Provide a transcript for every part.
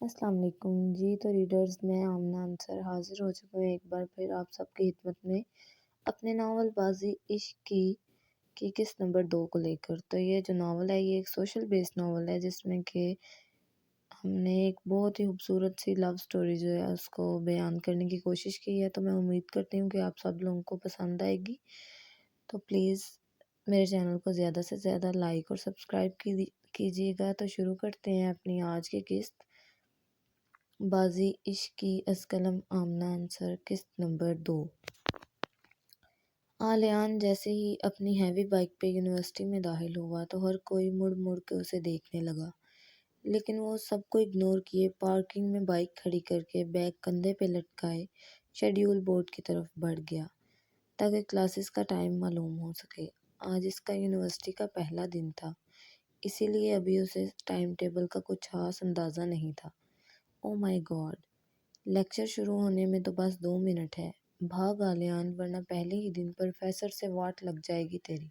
السلام علیکم جی تو ریڈرز، میں آمنہ انصر حاضر ہو چکا ہوں ایک بار پھر آپ سب کی خدمت میں اپنے ناول بازی عشق کی قسط نمبر 2 کو لے کر۔ تو یہ جو ناول ہے یہ ایک سوشل بیس ناول ہے، جس میں کہ ہم نے ایک بہت ہی خوبصورت سی لو سٹوری جو ہے اس کو بیان کرنے کی کوشش کی ہے۔ تو میں امید کرتی ہوں کہ آپ سب لوگوں کو پسند آئے گی۔ تو پلیز میرے چینل کو زیادہ سے زیادہ لائک اور سبسکرائب کیجیے گا۔ تو شروع کرتے ہیں اپنی آج کی قسط بازی عشق کی از قلم آمنہ انصر، قسط نمبر 2۔ آلیان جیسے ہی اپنی ہیوی بائک پہ یونیورسٹی میں داخل ہوا تو ہر کوئی مڑ مڑ کے اسے دیکھنے لگا، لیکن وہ سب کو اگنور کیے پارکنگ میں بائک کھڑی کر کے بیگ کندھے پہ لٹکائے شیڈیول بورڈ کی طرف بڑھ گیا تاکہ کلاسز کا ٹائم معلوم ہو سکے۔ آج اس کا یونیورسٹی کا پہلا دن تھا، اسی لیے ابھی اسے ٹائم ٹیبل کا کچھ خاص اندازہ نہیں تھا۔ او مائی گاڈ، لیکچر شروع ہونے میں تو بس 2 منٹ ہے، بھاگ آلیان ورنہ پہلے ہی دن پروفیسر سے واٹ لگ جائے گی تیری۔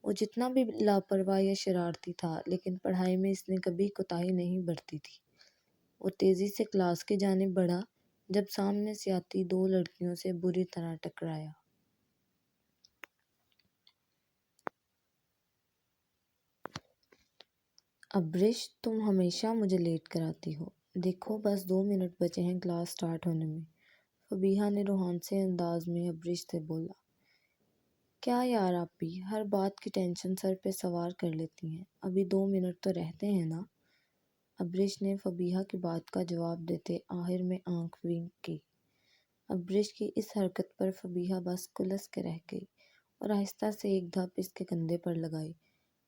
وہ جتنا بھی لاپرواہ یا شرارتی تھا لیکن پڑھائی میں اس نے کبھی کوتاہی نہیں برتی تھی۔ وہ تیزی سے کلاس کی جانب بڑھا جب سامنے سے آتی 2 لڑکیوں سے بری طرح ٹکرایا۔ ابرش، تم ہمیشہ مجھے لیٹ کراتی ہو، دیکھو بس 2 منٹ بچے ہیں کلاس سٹارٹ ہونے میں، فبیہا نے روحانسے انداز میں ابرش سے بولا۔ کیا یار آپ بھی ہر بات کی ٹینشن سر پہ سوار کر لیتی ہیں، ابھی 2 منٹ تو رہتے ہیں نا۔ ابرش نے فبیہا کی بات کا جواب دیتے آخر میں آنکھ ونک کی۔ ابرش کی اس حرکت پر فبیہا بس کلس کے رہ گئی اور آہستہ سے ایک دھپ اس کے کندھے پر لگائی،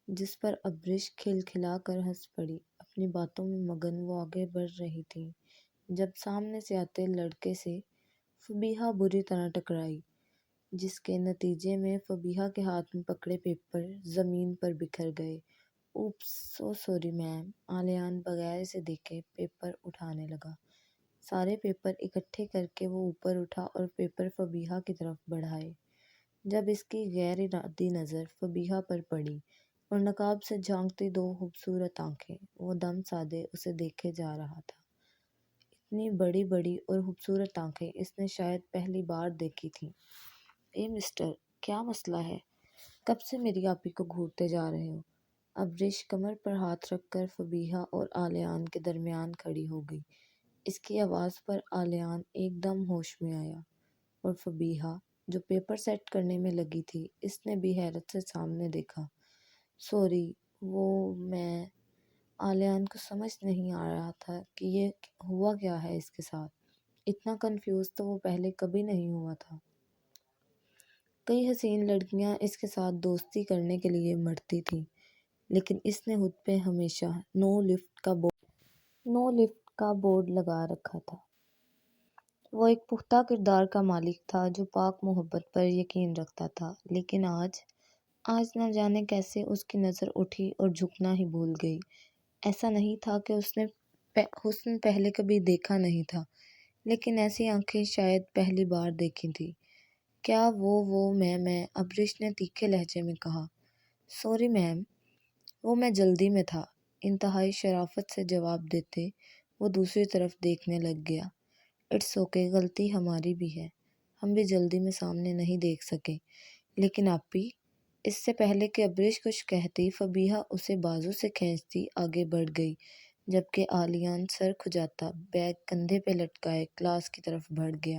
جس پر ابرش کھلکھلا کر ہنس پڑی۔ اپنی باتوں میں مگن وہ آگے بڑھ رہی تھی جب سامنے سے آتے لڑکے سے فبیہا بری طرح ٹکرائی، جس کے نتیجے میں فبیہا کے ہاتھ میں پکڑے پیپر زمین پر بکھر گئے۔ Opus, so sorry ma'am. آلیان بغیر اسے دیکھے پیپر اٹھانے لگا۔ سارے پیپر اکٹھے کر کے وہ اوپر اٹھا اور پیپر فبیہا کی طرف بڑھائے۔ جب اس کی غیر ارادی نظر فبیہا پر پڑی اور نقاب سے جھانکتی 2 خوبصورت آنکھیں، وہ دم سادھے اسے دیکھے جا رہا تھا۔ اتنی بڑی بڑی اور خوبصورت آنکھیں اس نے شاید پہلی بار دیکھی تھیں۔ اے مسٹر، کیا مسئلہ ہے؟ کب سے میری آپی کو گھورتے جا رہے ہو؟ ابرش کمر پر ہاتھ رکھ کر فبیہا اور آلیان کے درمیان کھڑی ہو گئی۔ اس کی آواز پر آلیان ایک دم ہوش میں آیا اور فبیہا جو پیپر سیٹ کرنے میں لگی تھی، اس نے بھی حیرت سے سامنے دیکھا۔ سوری، میں آلیان کو سمجھ نہیں آ رہا تھا کہ یہ ہوا کیا ہے اس کے ساتھ۔ اتنا کنفیوز تو وہ پہلے کبھی نہیں ہوا تھا۔ کئی حسین لڑکیاں اس کے ساتھ دوستی کرنے کے لیے مرتی تھیں، لیکن اس نے خود پہ ہمیشہ نو لفٹ کا بورڈ لگا رکھا تھا۔ وہ ایک پختہ کردار کا مالک تھا جو پاک محبت پر یقین رکھتا تھا، لیکن آج نہ جانے کیسے اس کی نظر اٹھی اور جھکنا ہی بھول گئی۔ ایسا نہیں تھا کہ اس نے حسن پہلے کبھی دیکھا نہیں تھا، لیکن ایسی آنکھیں شاید پہلی بار دیکھی تھی۔ کیا میں ابرش نے تیکھے لہجے میں کہا۔ سوری میم، میں جلدی میں تھا، انتہائی شرافت سے جواب دیتے وہ دوسری طرف دیکھنے لگ گیا۔ اٹس اوکے، غلطی ہماری بھی ہے، ہم بھی جلدی میں سامنے نہیں دیکھ سکے۔ لیکن آپی، اس سے پہلے کہ ابرش کچھ کہتی، فبیہا اسے بازو سے کھینچتی آگے بڑھ گئی، جبکہ آلیان سر کھجاتا بیگ کندھے پہ لٹکائے کلاس کی طرف بڑھ گیا۔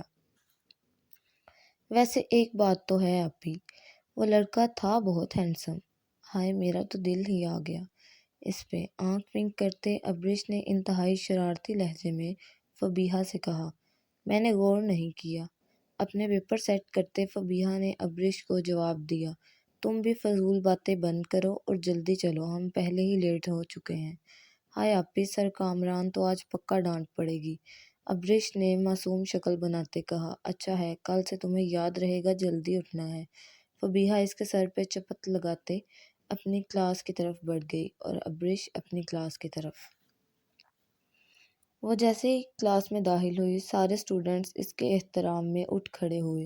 ویسے ایک بات تو ہے آپی، وہ لڑکا تھا بہت ہینڈسم۔ ہائے، میرا تو دل ہی آ گیا اس پہ۔ آنکھ ونک کرتے ابرش نے انتہائی شرارتی لہجے میں فبیہا سے کہا۔ میں نے غور نہیں کیا۔ اپنے پیپر سیٹ کرتے فبیہا نے ابرش کو جواب دیا۔ تم بھی فضول باتیں بند کرو اور جلدی چلو، ہم پہلے ہی لیٹ ہو چکے ہیں۔ ہائے آپی، سر کامران تو آج پکا ڈانٹ پڑے گی، ابرش نے معصوم شکل بناتے کہا۔ اچھا ہے، کل سے تمہیں یاد رہے گا جلدی اٹھنا ہے۔ فبیہا اس کے سر پہ چپت لگاتے اپنی کلاس کی طرف بڑھ گئی اور ابرش اپنی کلاس کی طرف۔ وہ جیسے ہی کلاس میں داخل ہوئی، سارے اسٹوڈنٹس اس کے احترام میں اٹھ کھڑے ہوئے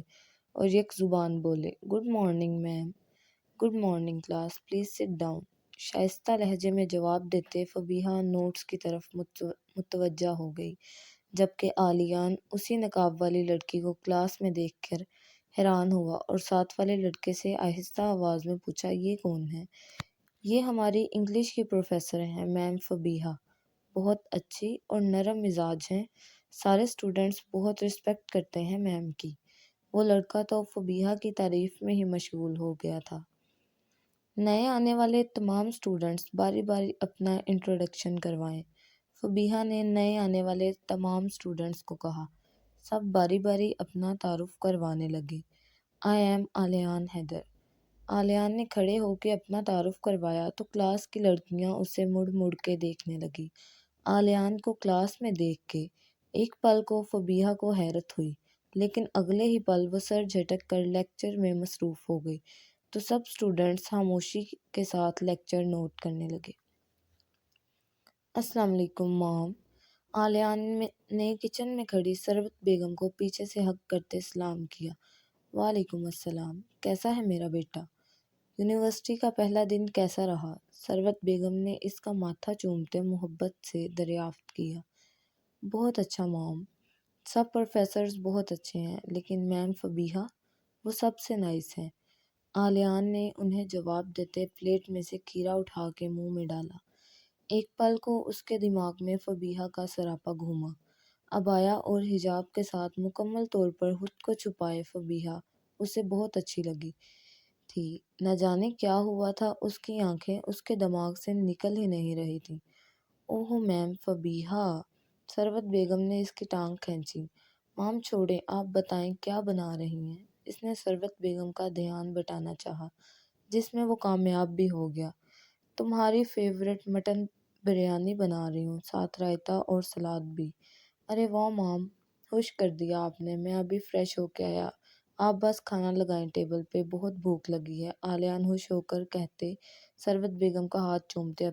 اور یک زبان بولے، good morning ma'am. Good morning class, please sit down. شائستہ لہجے میں جواب دیتے فبیہا نوٹس کی طرف متوجہ ہو گئی، جبکہ عالیان اسی نقاب والی لڑکی کو کلاس میں دیکھ کر حیران ہوا اور ساتھ والے لڑکے سے آہستہ آواز میں پوچھا، یہ کون ہے؟ یہ ہماری انگلش کی پروفیسر ہیں میم فبیہا، بہت اچھی اور نرم مزاج ہیں، سارے اسٹوڈنٹس بہت رسپیکٹ کرتے ہیں میم کی۔ وہ لڑکا تو فبیہا کی تعریف میں ہی مشغول ہو گیا تھا۔ نئے آنے والے تمام اسٹوڈنٹس باری باری اپنا انٹروڈکشن کروائیں، فبیہا نے نئے آنے والے تمام اسٹوڈنٹس کو کہا۔ سب باری باری اپنا تعارف کروانے لگے۔ I am عالیان Haider. عالیان نے کھڑے ہو کے اپنا تعارف کروایا تو کلاس کی لڑکیاں اسے مڑ مڑ کے دیکھنے لگیں۔ عالیان کو کلاس میں دیکھ کے ایک پل کو فبیہا کو حیرت ہوئی، لیکن اگلے ہی پل وہ سر جھٹک کر لیکچر میں مصروف ہو گئی تو سب اسٹوڈنٹس خاموشی کے ساتھ لیکچر نوٹ کرنے لگے۔ السلام علیکم مام۔ عالیان نے کچن میں کھڑی ثروت بیگم کو پیچھے سے ہگ کرتے سلام کیا۔ وعلیکم السلام، کیسا ہے میرا بیٹا؟ یونیورسٹی کا پہلا دن کیسا رہا؟ ثروت بیگم نے اس کا ماتھا چومتے محبت سے دریافت کیا۔ بہت اچھا مام، سب پروفیسرز بہت اچھے ہیں، لیکن میم فبیہا وہ سب سے نائس ہیں۔ عالیان نے انہیں جواب دیتے پلیٹ میں سے کھیرا اٹھا کے منہ میں ڈالا۔ ایک پل کو اس کے دماغ میں فبیہا کا سراپا گھوما۔ عبایا اور حجاب کے ساتھ مکمل طور پر خود کو چھپائے فبیہا اسے بہت اچھی لگی تھی۔ نہ جانے کیا ہوا تھا، اس کی آنکھیں اس کے دماغ سے نکل ہی نہیں رہی تھیں۔ اوہ میم فبیہا، ثروت بیگم نے اس کی ٹانگ کھینچی۔ مام چھوڑیں، آپ بتائیں کیا بنا رہی ہیں؟ اس نے ثروت بیگم کا دھیان بٹانا چاہا، جس میں وہ کامیاب بھی ہو گیا۔ تمہاری فیورٹ مٹن بریانی بنا رہی ہوں، ساتھ رائتا اور سلاد بھی۔ ارے واہ مام، خوش کر دیا آپ نے، میں ابھی فریش ہو کے آیا، آپ بس کھانا لگائیں ٹیبل پہ، بہت بھوک لگی ہے۔ عالیان خوش ہو کر کہتے ثروت بیگم کا ہاتھ چومتے